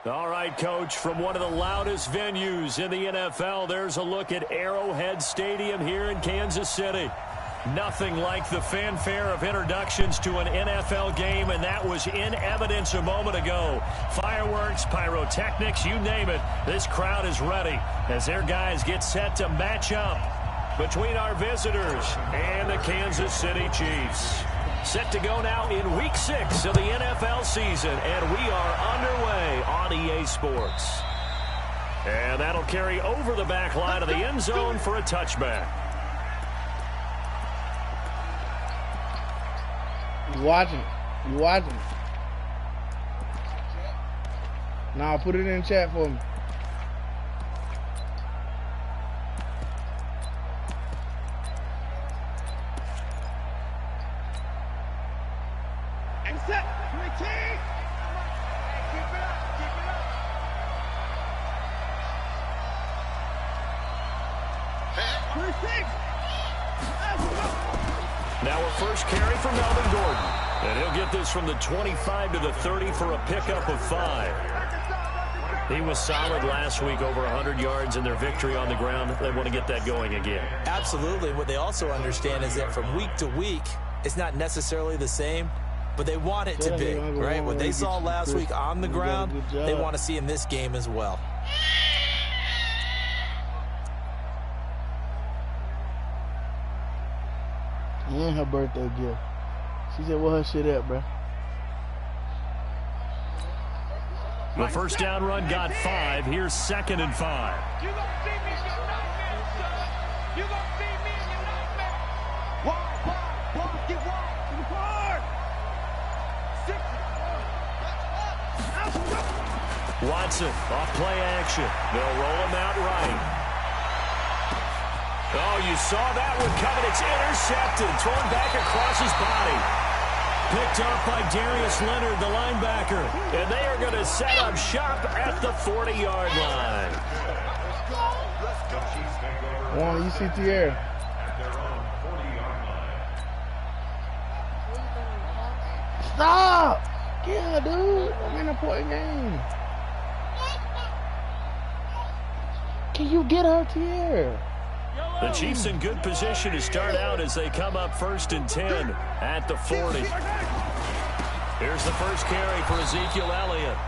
All right, Coach, from one of the loudest venues in the NFL, there's a look at Arrowhead Stadium here in Kansas City. Nothing like the fanfare of introductions to an NFL game, and that was in evidence a moment ago. Fireworks, pyrotechnics, you name it. This crowd is ready as their guys get set to match up between our visitors and the Kansas City Chiefs. Set to go now in Week 6 of the NFL season, and we are underway on EA Sports. And that'll carry over the back line of the end zone for a touchback. You watching? You watching? Now put it in chat for me. And set. Keep it up. Keep it up. Now a first carry from Melvin Gordon. And he'll get this from the 25 to the 30 for a pickup of 5. He was solid last week, over 100 yards in their victory on the ground. They want to get that going again. Absolutely. What they also understand is that from week to week, it's not necessarily the same, but they want it to be, right? What they saw last week on the ground, they want to see in this game as well. And her birthday gift. She said, where her shit at, bro? The first down run got 5. Here's 2nd and 5. You gonna see me in your nightmare, son. You gonna see me in your nightmare. Walk, get walk to the guard. 6. Watson off play action. They'll roll him out right. Oh, you saw that one coming. It's intercepted, thrown back across his body. Picked up by Darius Leonard, the linebacker. And they are going to set up shop at the 40-yard line. One, you see Tierra. Stop! Yeah, dude. I'm in a point game. Can you get her, Tierra? The Chiefs in good position to start out as they come up 1st and 10 at the 40. Here's the first carry for Ezekiel Elliott.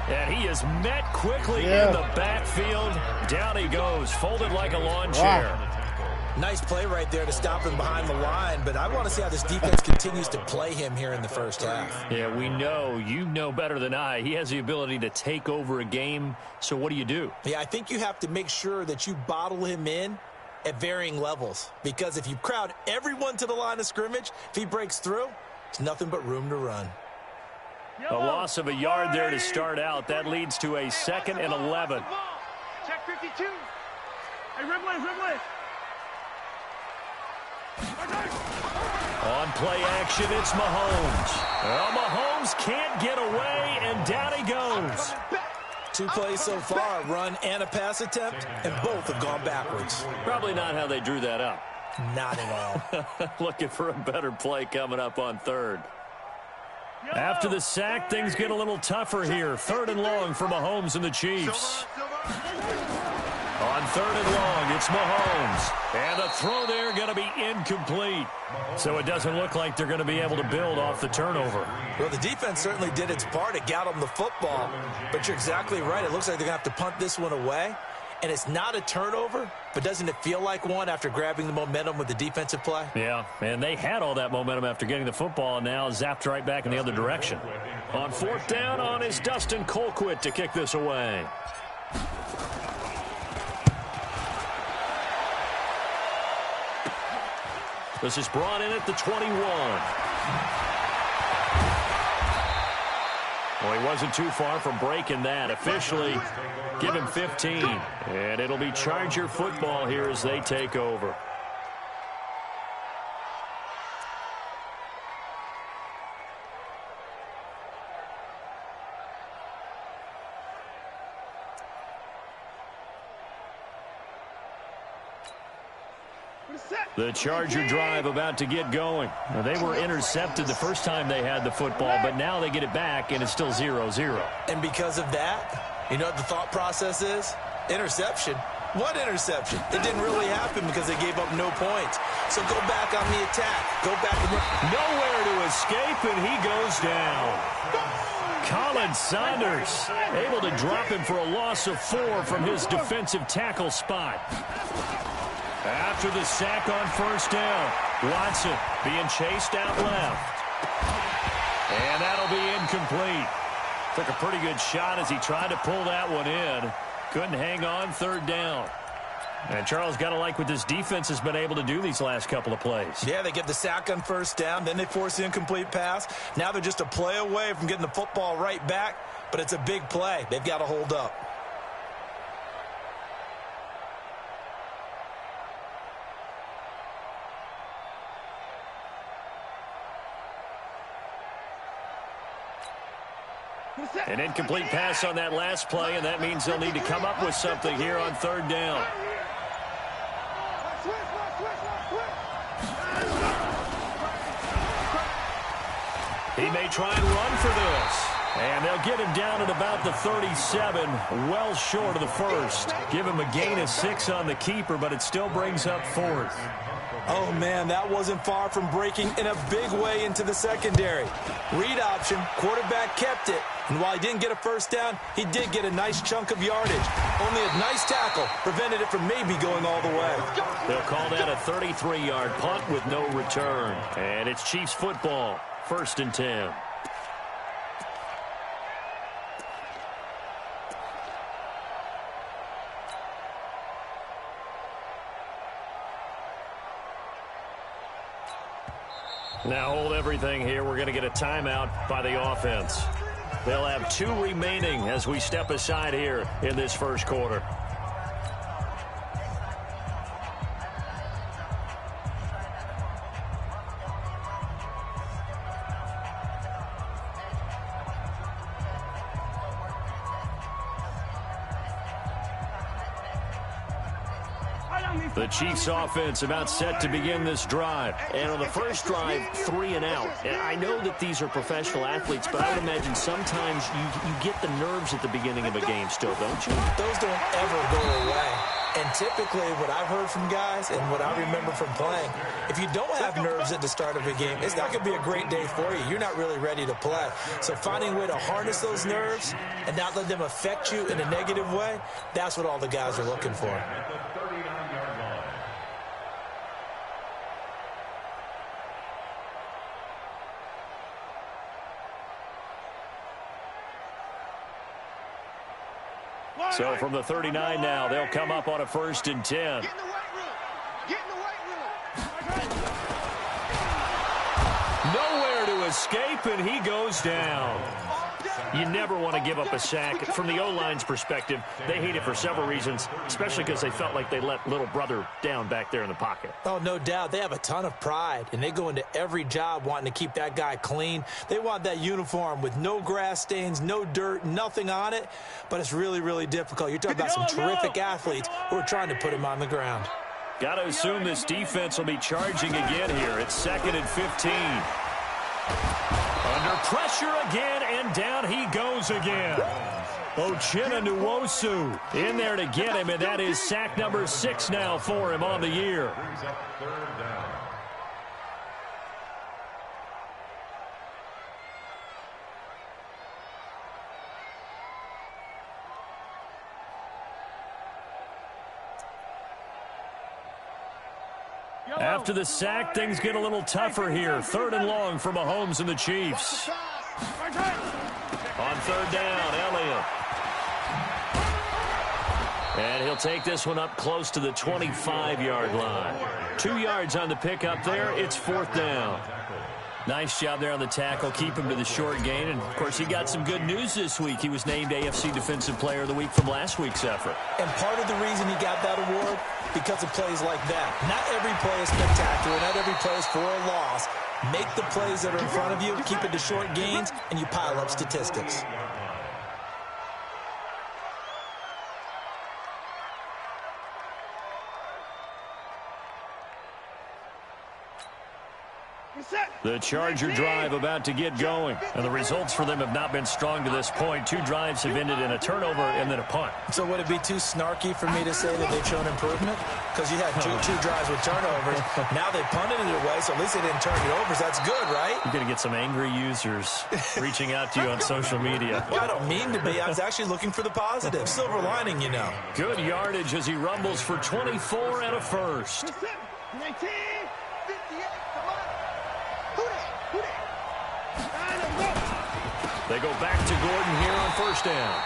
And he is met quickly in the backfield. Down he goes, folded like a lawn chair. Wow. Nice play right there to stop him behind the line, but I want to see how this defense continues to play him here in the first half. Yeah, we know. You know better than I. He has the ability to take over a game, so what do? Yeah, I think you have to make sure that you bottle him in at varying levels, because if you crowd everyone to the line of scrimmage, if he breaks through, it's nothing but room to run. A loss of a yard there to start out. That leads to a 2nd and 11. Check 52. Hey, Ridley. On play action, it's Mahomes. Well, Mahomes can't get away, and down he goes. 2 plays so far, a run and a pass attempt, and both have gone backwards. Probably not how they drew that up. Not at all. Looking for a better play coming up on 3rd. After the sack, things get a little tougher here. 3rd and long for Mahomes and the Chiefs. On 3rd and long, it's Mahomes. And the throw there going to be incomplete. So it doesn't look like they're going to be able to build off the turnover. Well, the defense certainly did its part. It got them the football. But you're exactly right. It looks like they're going to have to punt this one away. And it's not a turnover, but doesn't it feel like one after grabbing the momentum with the defensive play? Yeah, and they had all that momentum after getting the football, and now zapped right back in the other direction. On 4th down, on is Dustin Colquitt to kick this away. This is brought in at the 21. Well, he wasn't too far from breaking that. Officially, give him 15. And it'll be Charger football here as they take over. The Charger drive about to get going. Now, they were intercepted the first time they had the football, but now they get it back, and it's still 0-0. And because of that, you know what the thought process is? Interception. What interception? It didn't really happen because they gave up no points. So go back on the attack. Go back and nowhere to escape, and he goes down. Colin Saunders able to drop him for a loss of 4 from his defensive tackle spot. After the sack on first down, Watson being chased out left. And that'll be incomplete. Took a pretty good shot as he tried to pull that one in. Couldn't hang on third down. And Charles, got to like what this defense has been able to do these last couple of plays. Yeah, they get the sack on first down, then they force the incomplete pass. Now they're just a play away from getting the football right back, but it's a big play. They've got to hold up. An incomplete pass on that last play, and that means they'll need to come up with something here on third down. He may try and run for this. And they'll get him down at about the 37, well short of the first. Give him a gain of 6 on the keeper, but it still brings up 4th. Oh, man, that wasn't far from breaking in a big way into the secondary. Read option, quarterback kept it. And while he didn't get a first down, he did get a nice chunk of yardage. Only a nice tackle prevented it from maybe going all the way. They'll call that a 33-yard punt with no return. And it's Chiefs football, 1st and 10. Now hold everything here. We're going to get a timeout by the offense. They'll have 2 remaining as we step aside here in this first quarter. The Chiefs offense about set to begin this drive. And on the first drive, 3 and out. And I know that these are professional athletes, but I would imagine sometimes you get the nerves at the beginning of a game still, don't you? Those don't ever go away. And typically what I've heard from guys and what I remember from playing, if you don't have nerves at the start of a game, it's not going to be a great day for you. You're not really ready to play. So finding a way to harness those nerves and not let them affect you in a negative way, that's what all the guys are looking for. So from the 39 now, they'll come up on a 1st and 10. Get in the weight room. Get in the weight room. Nowhere to escape, and he goes down. You never want to give up a sack. From the O-line's perspective, they hate it for several reasons, especially because they felt like they let little brother down back there in the pocket. Oh, no doubt. They have a ton of pride, and they go into every job wanting to keep that guy clean. They want that uniform with no grass stains, no dirt, nothing on it, but it's really, really difficult. You're talking about some terrific athletes who are trying to put him on the ground. Got to assume this defense will be charging again here. It's 2nd and 15. Under pressure again, and down he goes again. Uchenna Nwosu in there to get him, and that is sack number 6 now for him on the year. After the sack, things get a little tougher here. 3rd and long for Mahomes and the Chiefs. On 3rd down, Elliott. And he'll take this one up close to the 25-yard line. 2 yards on the pickup there. It's 4th down. Nice job there on the tackle. Keep him to the short gain. And, of course, he got some good news this week. He was named AFC Defensive Player of the Week from last week's effort. And part of the reason he got that award, because of plays like that. Not every play is spectacular. Not every play is for a loss. Make the plays that are in front of you, keep it to short gains, and you pile up statistics. The Charger drive about to get going. And the results for them have not been strong to this point. 2 drives have ended in a turnover and then a punt. So would it be too snarky for me to say that they've shown improvement? Because you had two drives with turnovers. Now they punted it away, so at least they didn't turn it over. So that's good, right? You're going to get some angry users reaching out to you on social media. Well, I don't mean to be. I was actually looking for the positive. Silver lining, you know. Good yardage as he rumbles for 24 and a first. 19, 58, come on. Who that? They go back to Gordon here on first down.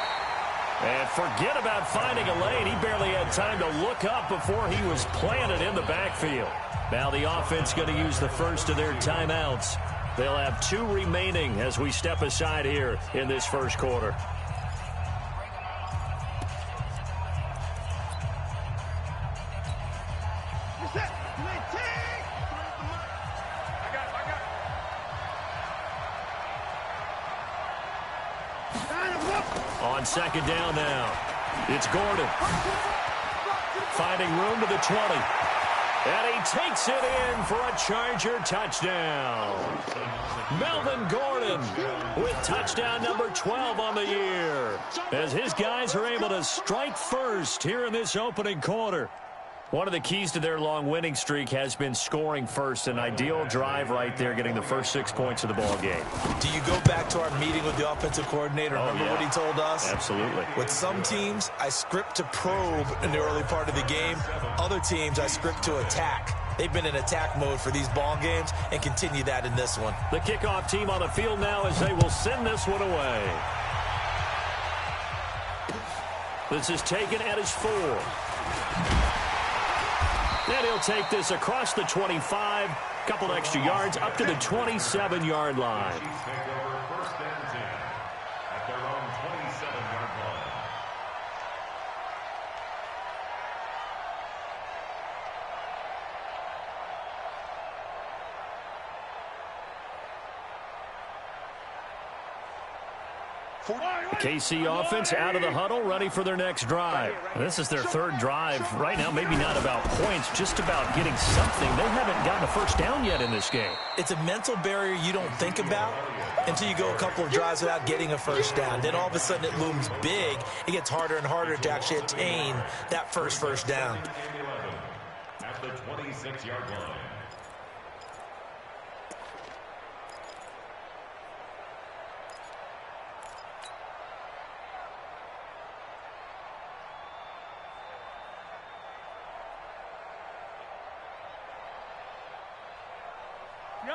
And forget about finding a lane. He barely had time to look up before he was planted in the backfield. Now the offense going to use the first of their timeouts. They'll have 2 remaining as we step aside here in this first quarter. On second down now, it's Gordon. Finding room to the 20. And he takes it in for a Charger touchdown. Melvin Gordon with touchdown number 12 on the year, as his guys are able to strike first here in this opening quarter. One of the keys to their long winning streak has been scoring first. An ideal drive right there, getting the first 6 points of the ball game. Do you go back to our meeting with the offensive coordinator? Remember what he told us? Absolutely. With some teams, I script to probe in the early part of the game. Other teams, I script to attack. They've been in attack mode for these ball games and continue that in this one. The kickoff team on the field now as they will send this one away. This is taken at his 4. And he'll take this across the 25, couple extra yards, up to the 27-yard line. The KC offense out of the huddle, ready for their next drive. This is their 3rd drive. Right now, maybe not about points, just about getting something. They haven't gotten a first down yet in this game. It's a mental barrier you don't think about until you go a couple of drives without getting a first down. Then all of a sudden it looms big. It gets harder and harder to actually attain that first down. At the 26-yard line.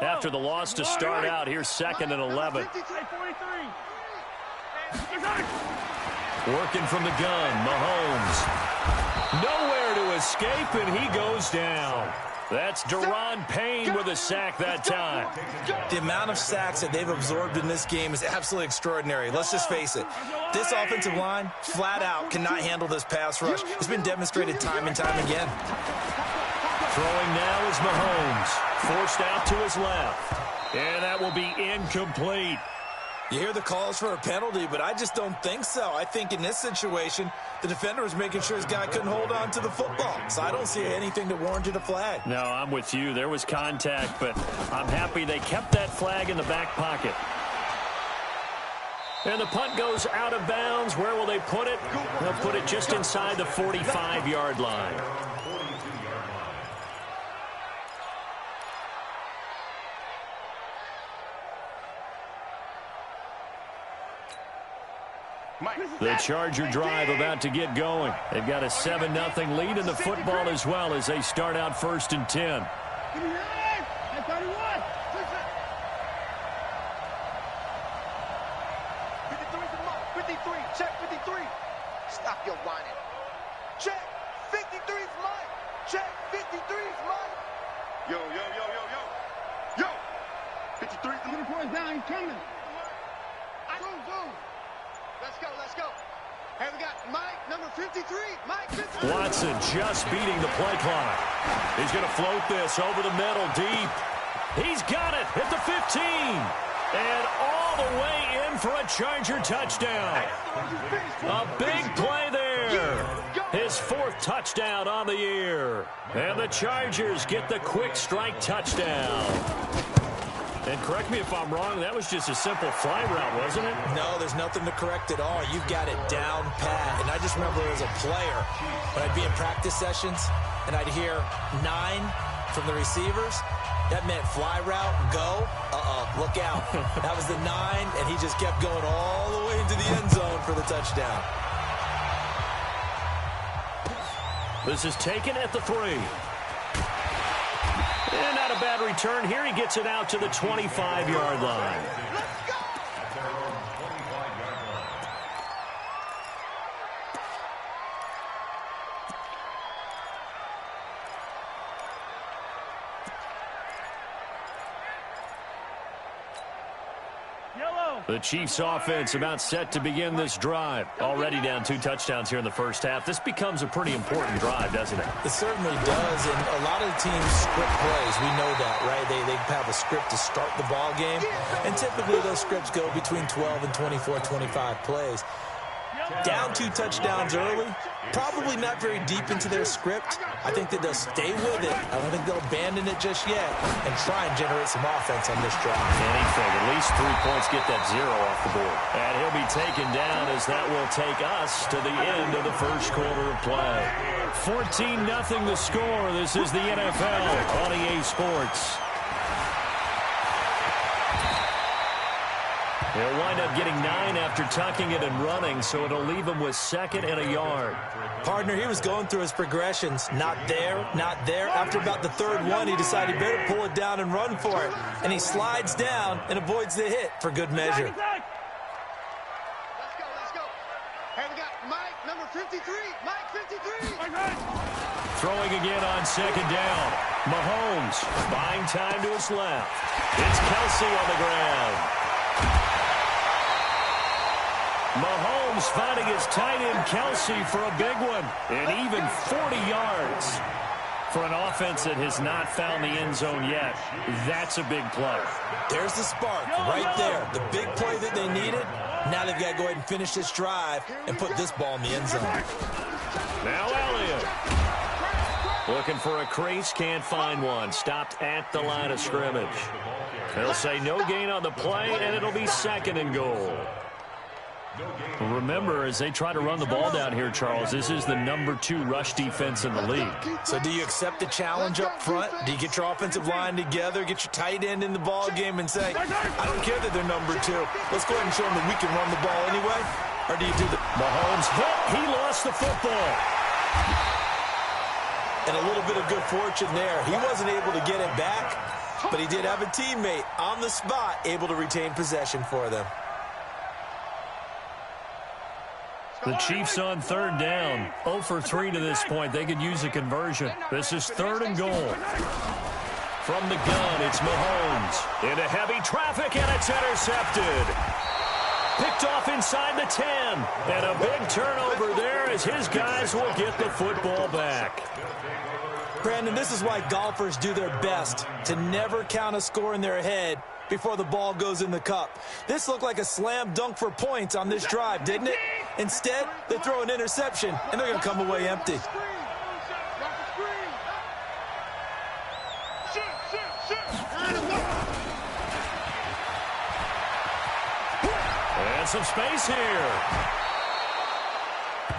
After the loss to start out, here's 2nd and 11. Working from the gun, Mahomes. Nowhere to escape, and he goes down. That's Deron Payne with a sack that time. The amount of sacks that they've absorbed in this game is absolutely extraordinary. Let's just face it. This offensive line, flat out, cannot handle this pass rush. It's been demonstrated time and time again. Throwing now is Mahomes. Forced out to his left. And that will be incomplete. You hear the calls for a penalty, but I just don't think so. I think in this situation, the defender was making sure his guy couldn't hold on to the football. So I don't see anything that warranted a flag. No, I'm with you. There was contact, but I'm happy they kept that flag in the back pocket. And the punt goes out of bounds. Where will they put it? They'll put it just inside the 45-yard line. The Charger drive about to get going. They've got a 7-0 lead in the football as well as they start out 1st and 10. 53, check 53. Stop your whining. Check 53's mine. Check 53's mine. Yo. 53's the middle point down. He's coming. Zoom. Let's go. Hey, we got Mike, number 53. Mike 53. Watson just beating the play clock. He's going to float this over the middle deep. He's got it at the 15. And all the way in for a Charger touchdown. A big play there. His 4th touchdown on the year. And the Chargers get the quick strike touchdown. And correct me if I'm wrong, that was just a simple fly route, wasn't it? No, there's nothing to correct at all. You've got it down pat. And I just remember as a player, when I'd be in practice sessions and I'd hear 9 from the receivers, that meant fly route, go, look out. That was the 9, and he just kept going all the way into the end zone for the touchdown. This is taken at the 3. And not a bad return here. He gets it out to the 25-yard line. The Chiefs offense about set to begin this drive. Already down 2 touchdowns here in the first half. This becomes a pretty important drive, doesn't it? It certainly does, and a lot of the teams script plays. We know that, right? They have a script to start the ball game, and typically those scripts go between 12 and 24, 25 plays. Down 2 touchdowns early, probably not very deep into their script. I think that they'll stay with it. I don't think they'll abandon it just yet and try and generate some offense on this drive. Anything, at least 3 points, get that 0 off the board. And he'll be taken down as that will take us to the end of the first quarter of play. 14-0 the score. This is the NFL on EA Sports. He'll wind up getting 9 after tucking it and running, so it'll leave him with 2nd and a yard. Partner, he was going through his progressions. Not there, not there. After about the 3rd one, he decided he better pull it down and run for it. And he slides down and avoids the hit for good measure. Let's go. Hey, we got Mike, number 53. Mike, 53. Throwing again on 2nd down. Mahomes buying time to his left. It's Kelsey on the ground. Mahomes finding his tight end Kelsey for a big one. And even 40 yards for an offense that has not found the end zone yet. That's a big play. There's the spark right there. The big play that they needed. Now they've got to go ahead and finish this drive and put this ball in the end zone. Now Elliott. Looking for a crease, can't find one. Stopped at the line of scrimmage. They'll say no gain on the play, and it'll be 2nd and goal. Remember, as they try to run the ball down here, Charles, this is the number 2 rush defense in the league. So do you accept the challenge up front? Do you get your offensive line together, get your tight end in the ball game and say, I don't care that they're number 2. Let's go ahead and show them that we can run the ball anyway? Or do you do the... Mahomes hit. He lost the football. And a little bit of good fortune there. He wasn't able to get it back, but he did have a teammate on the spot able to retain possession for them. The Chiefs on 3rd down. 0 for 3 to this point. They could use a conversion. This is 3rd and goal. From the gun, it's Mahomes. Into heavy traffic, and it's intercepted. Picked off inside the 10. And a big turnover there as his guys will get the football back. Brandon, this is why golfers do their best to never count a score in their head before the ball goes in the cup. This looked like a slam dunk for points on this drive, didn't it? Instead, they throw an interception, and they're going to come away empty. And some space here.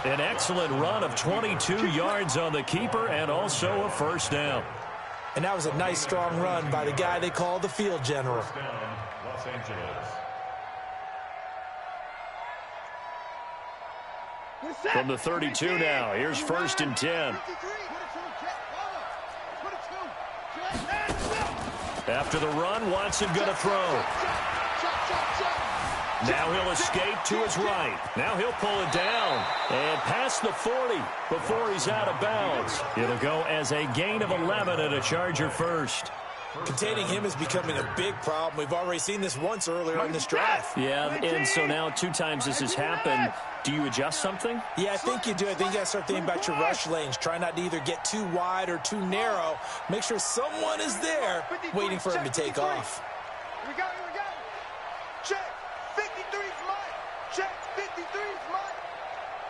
An excellent run of 22 yards on the keeper and also a 1st down. And that was a nice, strong run by the guy they call the field general. Los Angeles. From the 32 now, here's 1st and 10. After the run, Watson going to throw. Now he'll escape to his right. Now he'll pull it down and past the 40 before he's out of bounds. It'll go as a gain of 11 and a Charger first. Containing him is becoming a big problem. We've already seen this once earlier on this drive. Yeah, and so now 2 times this has happened. Do you adjust something? Yeah, I think you do. I think you got to start thinking about your rush lanes. Try not to either get too wide or too narrow. Make sure someone is there waiting for him to take off. Here we go. Check. 53's Mike. Check. 53's Mike.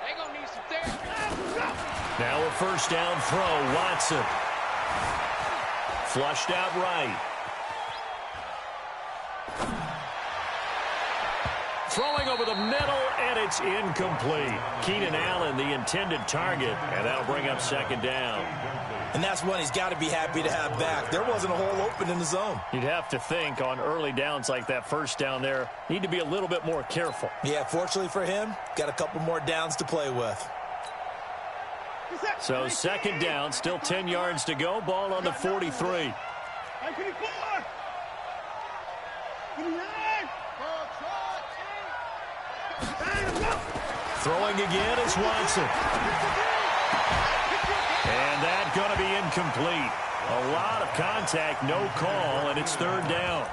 They gonna need some therapy. Now a 1st down throw, Watson. Flushed out right. Throwing over the middle, and it's incomplete. Keenan Allen, the intended target, and that'll bring up second down. And that's one he's got to be happy to have back. There wasn't a hole open in the zone. You'd have to think on early downs like that first down there, need to be a little bit more careful. Yeah, fortunately for him, got a couple more downs to play with. So second down, still 10 yards to go. Ball on the 43. Throwing again is Watson. And that's going to be incomplete. A lot of contact, no call, and it's third down.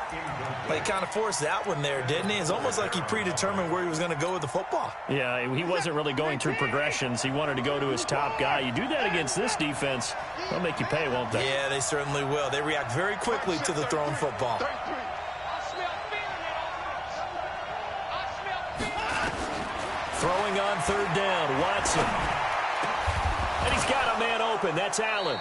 But he kind of forced that one there, didn't he? It's almost like he predetermined where he was going to go with the football. Yeah, he wasn't really going through progressions. He wanted to go to his top guy. You do that against this defense, they'll make you pay, won't they? Yeah, they certainly will. They react very quickly to the thrown football. Throwing on third down, Watson. And he's got a man open. That's Allen.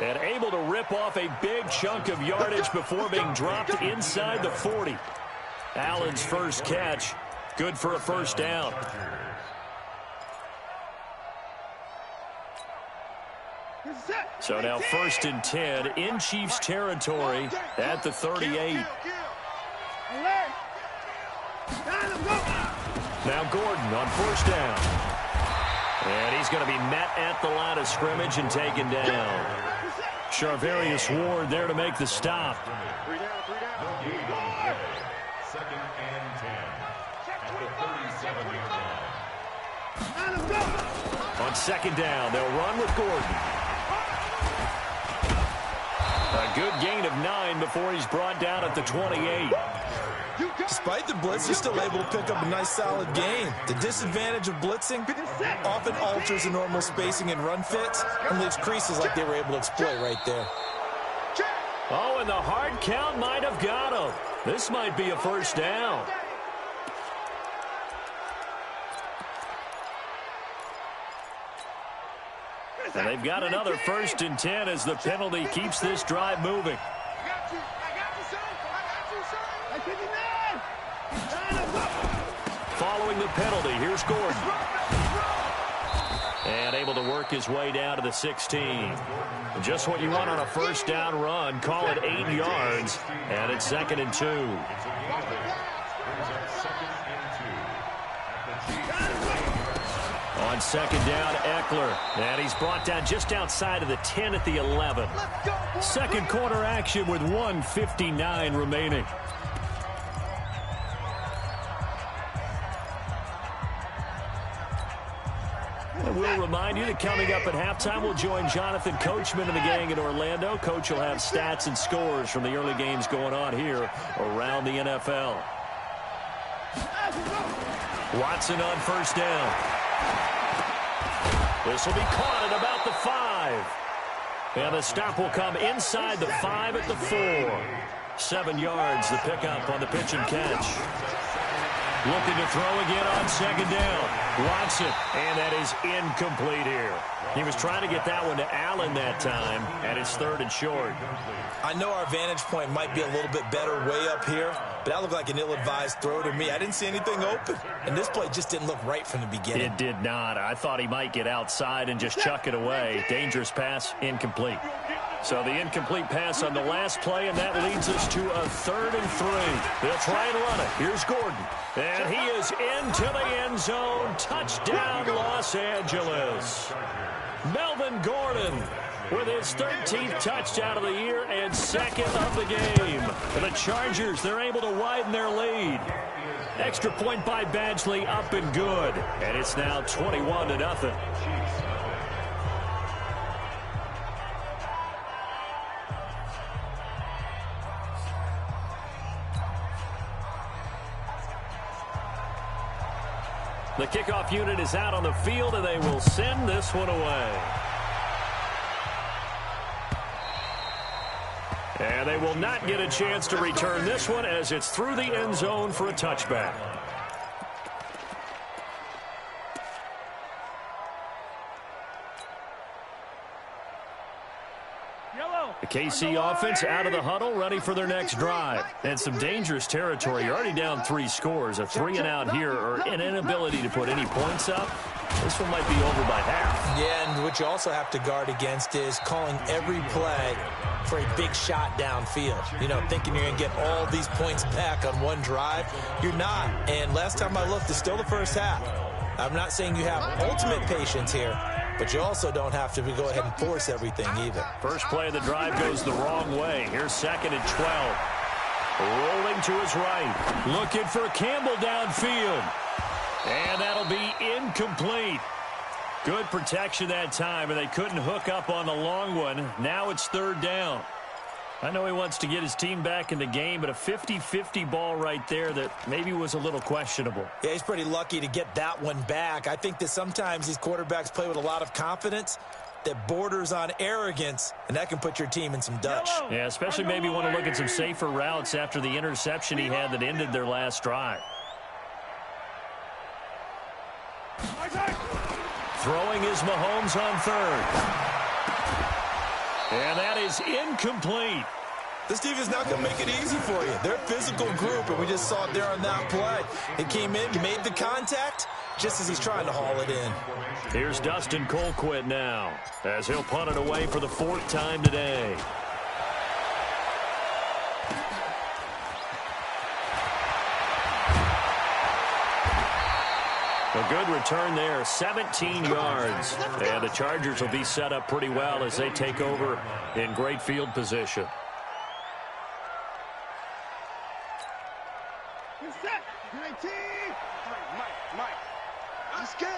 And able to rip off a big chunk of yardage before being dropped inside the 40. Allen's first catch, good for a first down. So now first and 10 in Chiefs territory at the 38. Now Gordon on first down. And he's going to be met at the line of scrimmage and taken down. Charvarius Ward there to make the stop. Second and 10 at the 37-yard line. On second down, they'll run with Gordon. A good gain of 9 before he's brought down at the 28. Despite the blitz, they're still able to pick up a nice solid gain. The disadvantage of blitzing often alters the normal spacing and run fits and leaves creases like they were able to exploit right there. Oh, and the hard count might have got him. This might be a first down. And they've got another first and 10 as the penalty keeps this drive moving. Following the penalty, here's Gordon. And able to work his way down to the 16. Just what you want on a first down run. Call it 8 yards. And it's second and 2. On second down, Eckler. And he's brought down just outside of the 10 at the 11. Second quarter action with 1:59 remaining. And we'll remind you that coming up at halftime, we'll join Jonathan Coachman and the gang in Orlando. Coach will have stats and scores from the early games going on here around the NFL. Watson on first down. This will be caught at about the 5. And the stop will come inside the 5 at the 4. 7 yards, the pickup on the pitch and catch. Looking to throw again on second down. Watson, and that is incomplete here. He was trying to get that one to Allen that time, and it's third and short. I know our vantage point might be a little bit better way up here, but that looked like an ill-advised throw to me. I didn't see anything open, and this play just didn't look right from the beginning. It did not. I thought he might get outside and just chuck it away. Dangerous pass, incomplete. So the incomplete pass on the last play, and that leads us to a third and 3. They'll try and run it. Here's Gordon. And he is into the end zone. Touchdown, Los Angeles. Melvin Gordon with his 13th touchdown of the year and second of the game. For the Chargers, they're able to widen their lead. Extra point by Badgley, up and good. And it's now 21-0. The kickoff unit is out on the field, and they will send this one away. And they will not get a chance to return this one as it's through the end zone for a touchback. The KC offense out of the huddle, ready for their next drive. And some dangerous territory. You're already down 3 scores. A 3-and-out here, or an inability to put any points up. This one might be over by half. Yeah, and what you also have to guard against is calling every play for a big shot downfield. You know, thinking you're going to get all these points back on one drive. You're not. And last time I looked, it's still the first half. I'm not saying you have ultimate patience here, but you also don't have to go ahead and force everything either. First play of the drive goes the wrong way. Here's 2nd and 12. Rolling to his right. Looking for Campbell downfield. And that'll be incomplete. Good protection that time, and they couldn't hook up on the long one. Now it's 3rd down. I know he wants to get his team back in the game, but a 50-50 ball right there that maybe was a little questionable. Yeah, he's pretty lucky to get that one back. I think that sometimes these quarterbacks play with a lot of confidence that borders on arrogance, and that can put your team in some dutch. Yeah, especially maybe want to look at some safer routes after the interception he had that ended their last drive. Throwing is Mahomes on 3rd. And that is incomplete. This defense is not going to make it easy for you. They're a physical group, and we just saw it there on that play. It came in, made the contact, just as he's trying to haul it in. Here's Dustin Colquitt now, as he'll punt it away for the 4th time today. A good return there, 17 yards. And the Chargers will be set up pretty well as they take over in great field position. You're set. You're 18. Mike. I'm scared.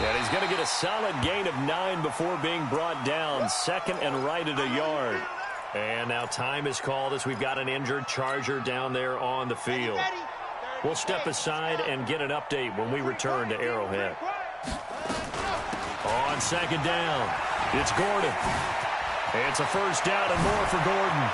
And he's going to get a solid gain of 9 before being brought down. 2nd and right at a yard. And now time is called as we've got an injured Charger down there on the field. We'll step aside and get an update when we return to Arrowhead. On 2nd down, it's Gordon. It's a 1st down and more for Gordon.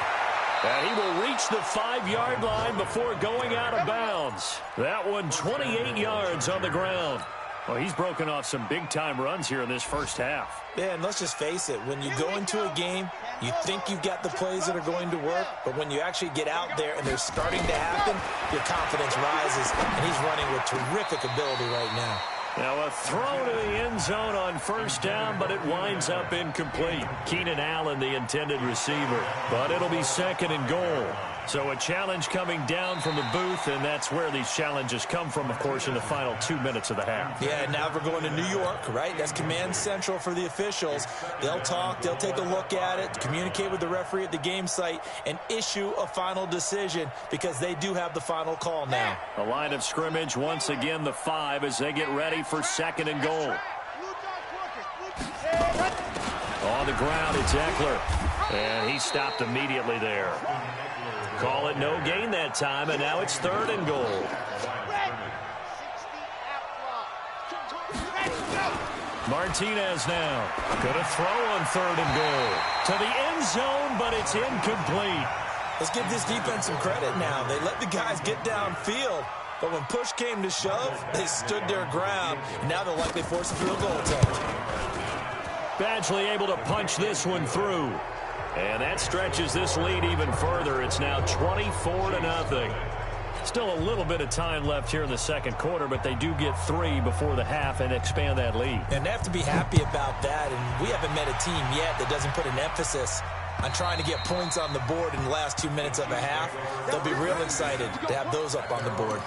And he will reach the 5-yard line before going out of bounds. That one 28 yards on the ground. Well, he's broken off some big-time runs here in this first half. Yeah, and let's just face it. When you go into a game, you think you've got the plays that are going to work, but when you actually get out there and they're starting to happen, your confidence rises, and he's running with terrific ability right now. Now a throw to the end zone on 1st down, but it winds up incomplete. Keenan Allen, the intended receiver, but it'll be 2nd and goal. So a challenge coming down from the booth, and that's where these challenges come from, of course, in the final 2 minutes of the half. Yeah, and now we're going to New York, right? That's command central for the officials. They'll talk, they'll take a look at it, communicate with the referee at the game site, and issue a final decision because they do have the final call now. The line of scrimmage, once again, the 5 as they get ready for 2nd and goal. On the ground, it's Eckler, and he stopped immediately there. Call it no gain that time, and now it's 3rd and goal. Martinez now. Gonna throw on 3rd and goal. To the end zone, but it's incomplete. Let's give this defense some credit now. They let the guys get downfield, but when push came to shove, they stood their ground. Now they'll likely force a field goal attempt. Badgley able to punch this one through. And that stretches this lead even further. It's now 24-0. Still a little bit of time left here in the 2nd quarter, but they do get 3 before the half and expand that lead. And they have to be happy about that. And we haven't met a team yet that doesn't put an emphasis on trying to get points on the board in the last 2 minutes of a half. They'll be real excited to have those up on the board.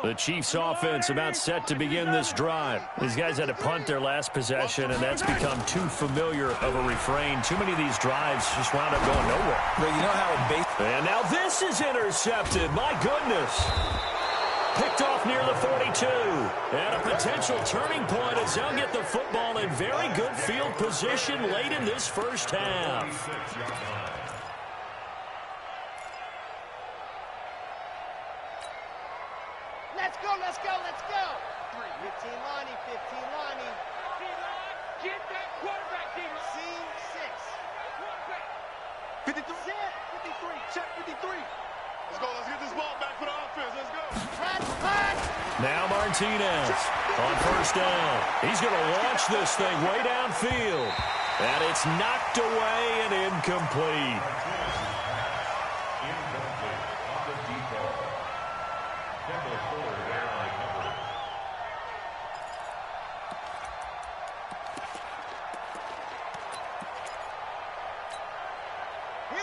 The Chiefs offense about set to begin this drive. These guys had to punt their last possession, and that's become too familiar of a refrain. Too many of these drives just wound up going nowhere. Well, you know how And now this is intercepted. My goodness. Picked off near the 42. And a potential turning point as they'll get the football in very good field position late in this first half. Get that quarterback, Dino. C6. 53. 53. Check 53. Let's go. Let's get this ball back for the offense. Let's go. Now Martinez on first down. He's going to launch this thing way downfield. And it's knocked away and incomplete. Incomplete. On the deep ball. Temple forward there on the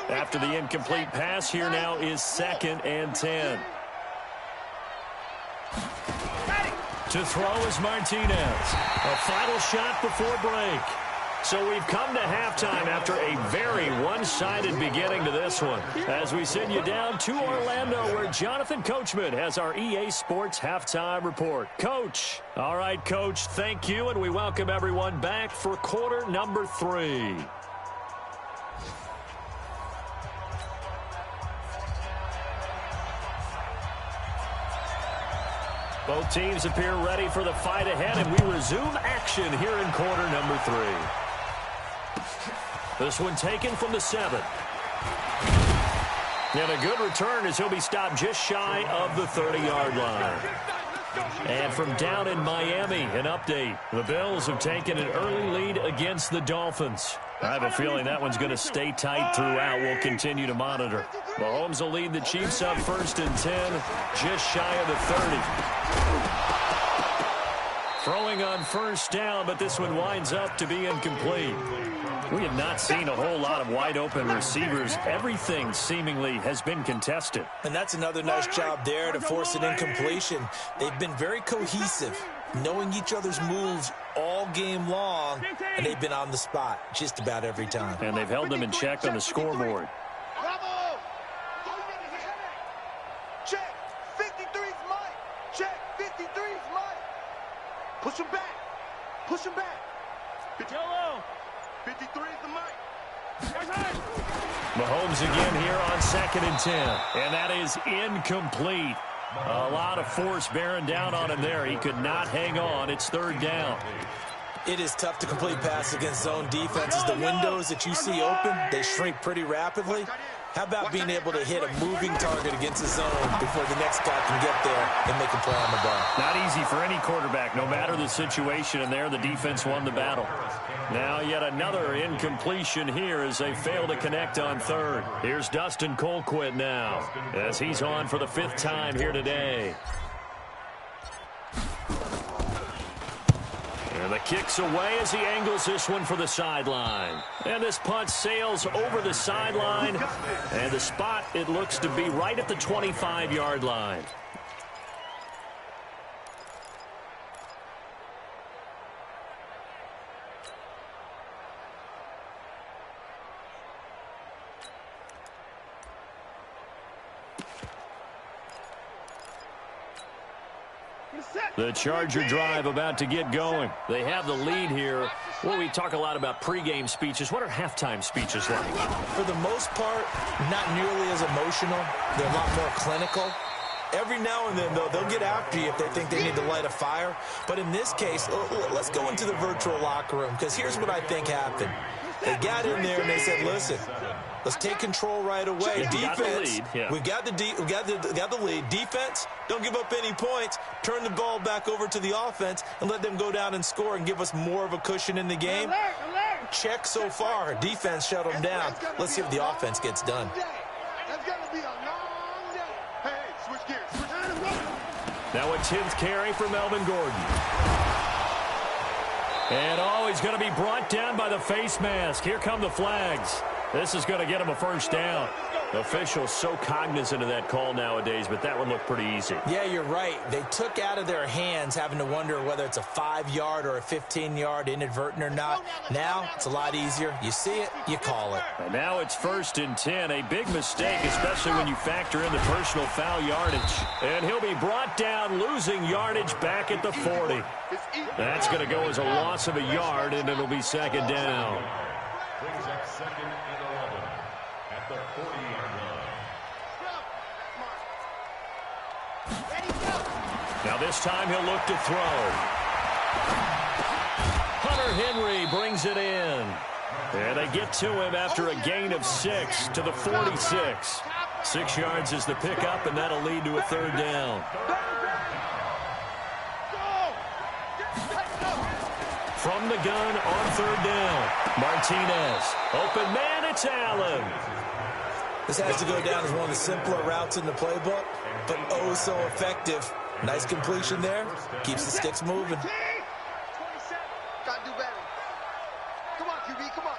cover. After the incomplete pass, here now is 2nd and 10. To throw is Martinez. A final shot before break. So we've come to halftime after a very one-sided beginning to this one. As we send you down to Orlando, where Jonathan Coachman has our EA Sports halftime report. Coach. All right, Coach, thank you, and we welcome everyone back for quarter number 3. Both teams appear ready for the fight ahead, and we resume action here in quarter number 3. This one taken from the 7. And a good return as he'll be stopped just shy of the 30-yard line. And from down in Miami, an update. The Bills have taken an early lead against the Dolphins. I have a feeling that one's going to stay tight throughout. We'll continue to monitor. Mahomes will lead the Chiefs up 1st and 10, just shy of the 30. Throwing on first down, but this one winds up to be incomplete. We have not seen a whole lot of wide-open receivers. Everything seemingly has been contested. And that's another nice job there to force an incompletion. They've been very cohesive, knowing each other's moves all game long, and they've been on the spot just about every time. And they've held them in check on the scoreboard. Bravo! Check. 53's Mike. Check. 53's Mike. Push him back. Push him back. Yellow. 53 is the mic. Mahomes again here on 2nd and 10. And that is incomplete. A lot of force bearing down on him there. He could not hang on. It's 3rd down. It is tough to complete pass against zone defenses. The windows that you see open, they shrink pretty rapidly. How about being able to hit a moving target against the zone before the next guy can get there and make a play on the ball? Not easy for any quarterback, no matter the situation, and there the defense won the battle. Now yet another incompletion here as they fail to connect on 3rd. Here's Dustin Colquitt now as he's on for the 5th time here today. And the kick's away as he angles this one for the sideline. And this punt sails over the sideline. And the spot, it looks to be right at the 25-yard line. The Charger drive about to get going. They have the lead here. Well, we talk a lot about pregame speeches. What are halftime speeches like? For the most part, not nearly as emotional. They're a lot more clinical. Every now and then, though, they'll get after you if they think they need to light a fire. But in this case, let's go into the virtual locker room, because here's what I think happened. They got in there and they said, listen, let's take control right away. Defense, we got the lead. Defense, don't give up any points. Turn the ball back over to the offense and let them go down and score and give us more of a cushion in the game. Check so far. Defense shut them down. Let's see if the offense gets done. That's going to be a long day. Hey, switch gears. Now a 10th carry for Melvin Gordon. And he's going to be brought down by the face mask. Here come the flags. This is going to get him a 1st down. Officials so cognizant of that call nowadays, but that one looked pretty easy. Yeah, you're right. They took out of their hands having to wonder whether it's a 5-yard or a 15-yard inadvertent or not. Now, it's a lot easier. You see it, you call it. And now it's 1st and 10. A big mistake, especially when you factor in the personal foul yardage. And he'll be brought down, losing yardage back at the 40. That's going to go as a loss of a yard, and it'll be 2nd down. Brings up 2nd and 11 at the 40-yard line. Now this time he'll look to throw. Hunter Henry he brings it in. And they get to him after a gain of 6 to the 46. 6 yards is the pickup, and that'll lead to a third down. From the gun on third down, Martinez. Open man, it's Allen. This has to go down as one of the simpler routes in the playbook, but oh so effective. Nice completion there. Keeps the sticks moving. 27. Gotta do better. Come on, QB, come on.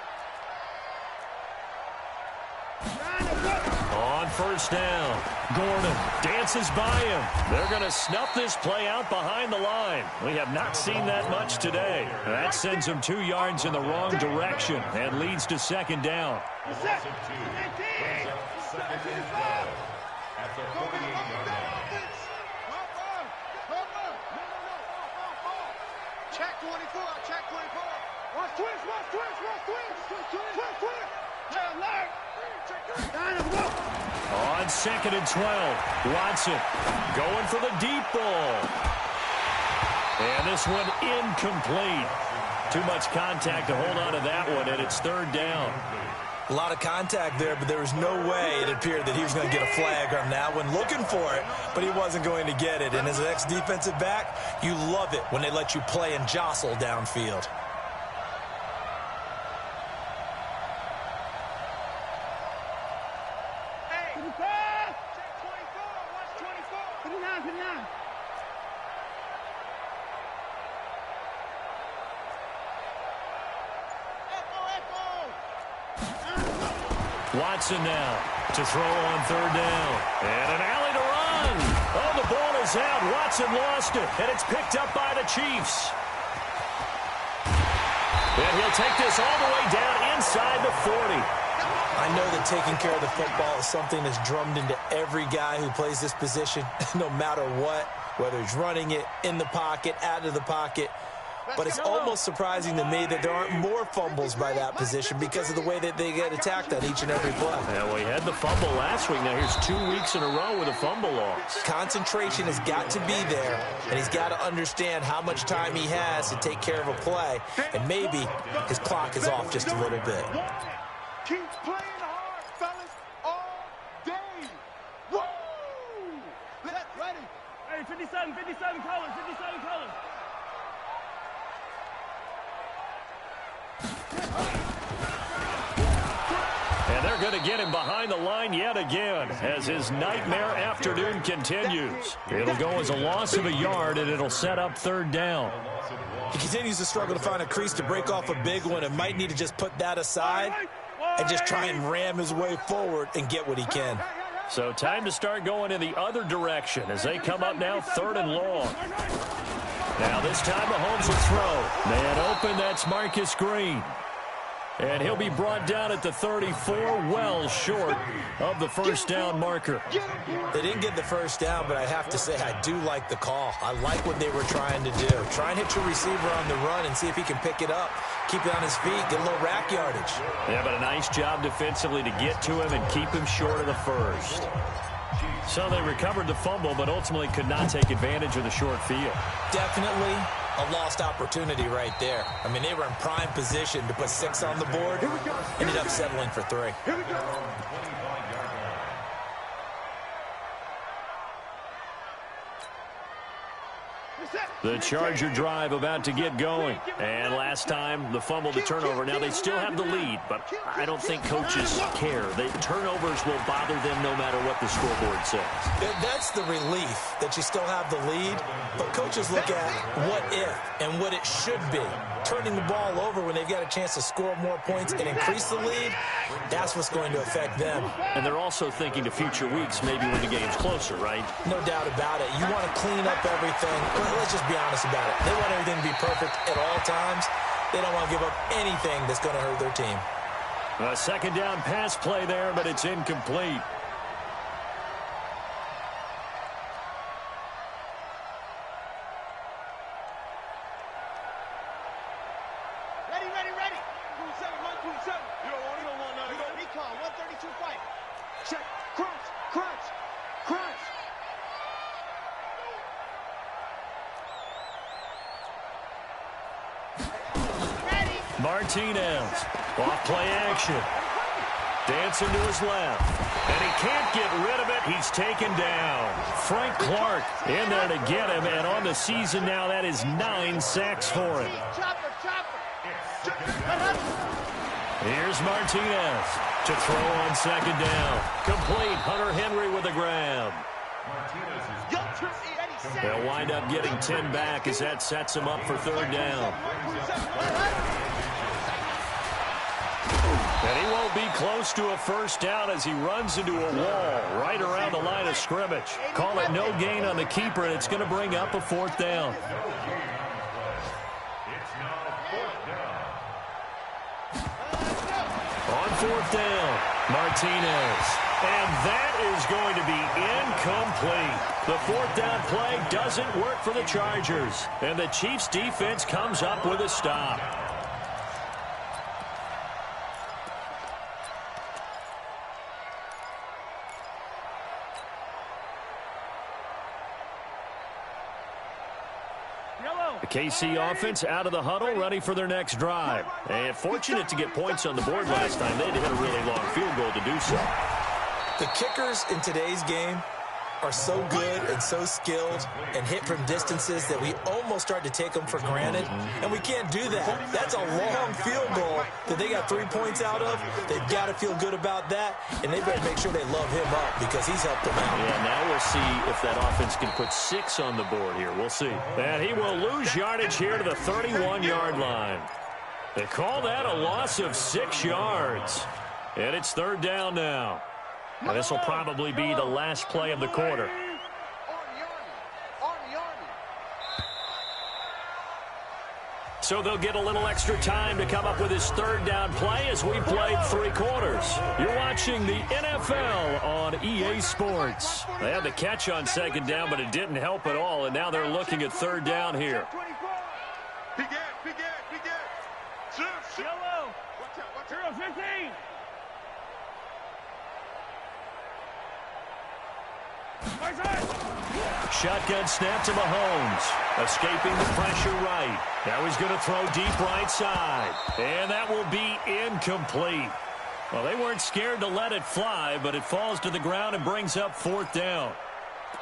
On first down, Gordon dances by him. They're going to snuff this play out behind the line. We have not seen that much today. That sends him 2 yards in the wrong direction and leads to second down. Second and 12 at the 48-yard line. Check 24, check 24. Watch twist, watch twist, watch twist. Twist, twist. Hey, alert. On second and 12, Watson going for the deep ball. And this one incomplete. Too much contact to hold on to that one, and it's third down. A lot of contact there, but there was no way it appeared that he was going to get a flag on that one. Looking for it, but he wasn't going to get it. And as an ex-defensive back, you love it when they let you play and jostle downfield. Watson now to throw on third down. And an alley to run. Oh, the ball is out. Watson lost it, and it's picked up by the Chiefs. And he'll take this all the way down inside the 40. I know that taking care of the football is something that's drummed into every guy who plays this position, no matter what, whether he's running it, in the pocket, out of the pocket. But it's almost surprising to me that there aren't more fumbles by that position because of the way that they get attacked on each and every play. Yeah, we had the fumble last week. Now here's 2 weeks in a row with a fumble loss. Concentration has got to be there, and he's got to understand how much time he has to take care of a play, and maybe his clock is off just a little bit. Keep playing hard, fellas, all day. Woo! Let's ready. Hey, 57 colors, 57 colors. And they're going to get him behind the line yet again as his nightmare afternoon continues. It'll go as a loss of a yard, and it'll set up third down. He continues to struggle to find a crease to break off a big one and might need to just put that aside and just try and ram his way forward and get what he can. So time to start going in the other direction as they come up now third and long. Now this time Mahomes will throw. Man open, that's Marcus Green. And he'll be brought down at the 34, well short of the first down marker. They didn't get the first down, but I have to say I do like the call. I like what they were trying to do. Try and hit your receiver on the run and see if he can pick it up. Keep it on his feet, get a little rack yardage. Yeah, but a nice job defensively to get to him and keep him short of the first. So they recovered the fumble, but ultimately could not take advantage of the short field. Definitely a lost opportunity right there. I mean, they were in prime position to put 6 on the board. Ended up settling for 3. Here we go. The Charger drive about to get going. And last time, the fumble to turnover. Now, they still have the lead, but I don't think coaches care. The turnovers will bother them no matter what the scoreboard says. That's the relief that you still have the lead, but coaches look at what if and what it should be. Turning the ball over when they've got a chance to score more points and increase the lead, that's what's going to affect them. And they're also thinking to future weeks, maybe when the game's closer, right? No doubt about it. You want to clean up everything. Let's just be honest about it. They want everything to be perfect at all times. They don't want to give up anything that's going to hurt their team. A second down pass play there, but it's incomplete. Ready. 127. You don't want none. You don't recon. 132 fight. Check. Crunch. Ready. Martinez. Off play action. Dancing to his left. And he can't get rid of it. He's taken down. Frank Clark in there to get him. And on the season now, that is 9 sacks for him. Here's Martinez to throw on second down. Complete. Hunter Henry with a grab. They'll wind up getting 10 back as that sets him up for third down. And he won't be close to a first down as he runs into a wall right around the line of scrimmage. Call it no gain on the keeper, and it's going to bring up a fourth down. On fourth down, Martinez. And that is going to be incomplete. The fourth down play doesn't work for the Chargers. And the Chiefs defense comes up with a stop. The KC offense out of the huddle, ready for their next drive. And fortunate to get points on the board last time. They had to hit a really long field goal to do so. The kickers in today's game are so good and so skilled and hit from distances that we almost start to take them for granted, and we can't do that. That's a long field goal that they got 3 points out of. They've got to feel good about that, and they better make sure they love him up because he's helped them out. Yeah, now we'll see if that offense can put 6 on the board here. We'll see. And he will lose yardage here to the 31-yard line. They call that a loss of 6 yards. And it's third down now. And this will probably be the last play of the quarter. So they'll get a little extra time to come up with his third down play as we played 3 quarters. You're watching the NFL on EA Sports. They had the catch on second down, but it didn't help at all, and now they're looking at third down here. Yellow. 0-15. Shotgun snap to Mahomes. Escaping the pressure right. Now he's going to throw deep right side. And that will be incomplete. Well, they weren't scared to let it fly, but it falls to the ground and brings up fourth down.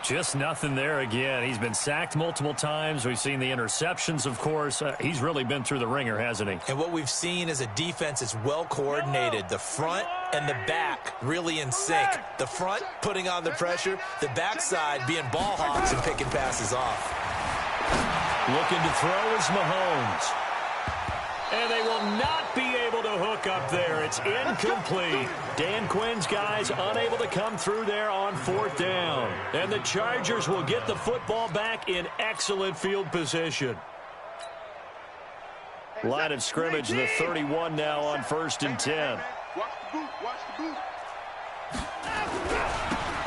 Just nothing there again. He's been sacked multiple times. We've seen the interceptions, of course. He's really been through the ringer, hasn't he? And what we've seen is a defense that's well coordinated. The front and the back really in sync. The front putting on the pressure. The backside being ball hawks and picking passes off. Looking to throw is Mahomes. And they will not be able to hook up there. It's incomplete. Dan Quinn's guys unable to come through there on fourth down. And the Chargers will get the football back in excellent field position. Line of scrimmage, the 31 now on 1st and 10.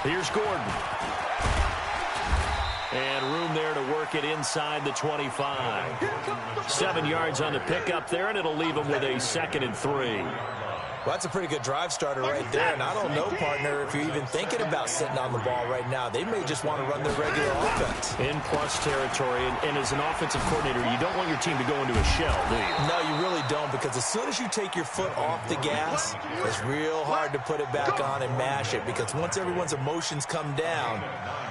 Here's Gordon. And room there to work it inside the 25. 7 yards on the pickup there, and it'll leave them with a 2nd and 3. Well, that's a pretty good drive starter right there. And I don't know, partner, if you're even thinking about sitting on the ball right now. They may just want to run their regular offense. In plus territory, and as an offensive coordinator, you don't want your team to go into a shell, do you? No, you really don't, because as soon as you take your foot off the gas, it's real hard to put it back on and mash it, because once everyone's emotions come down,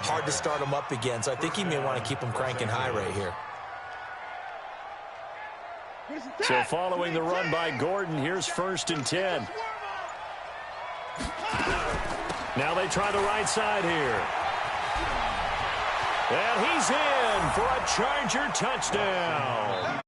hard to start them up again. So I think he may want to keep them cranking high right here. So following the run by Gordon, here's 1st and 10. Now they try the right side here. And he's in for a Charger touchdown.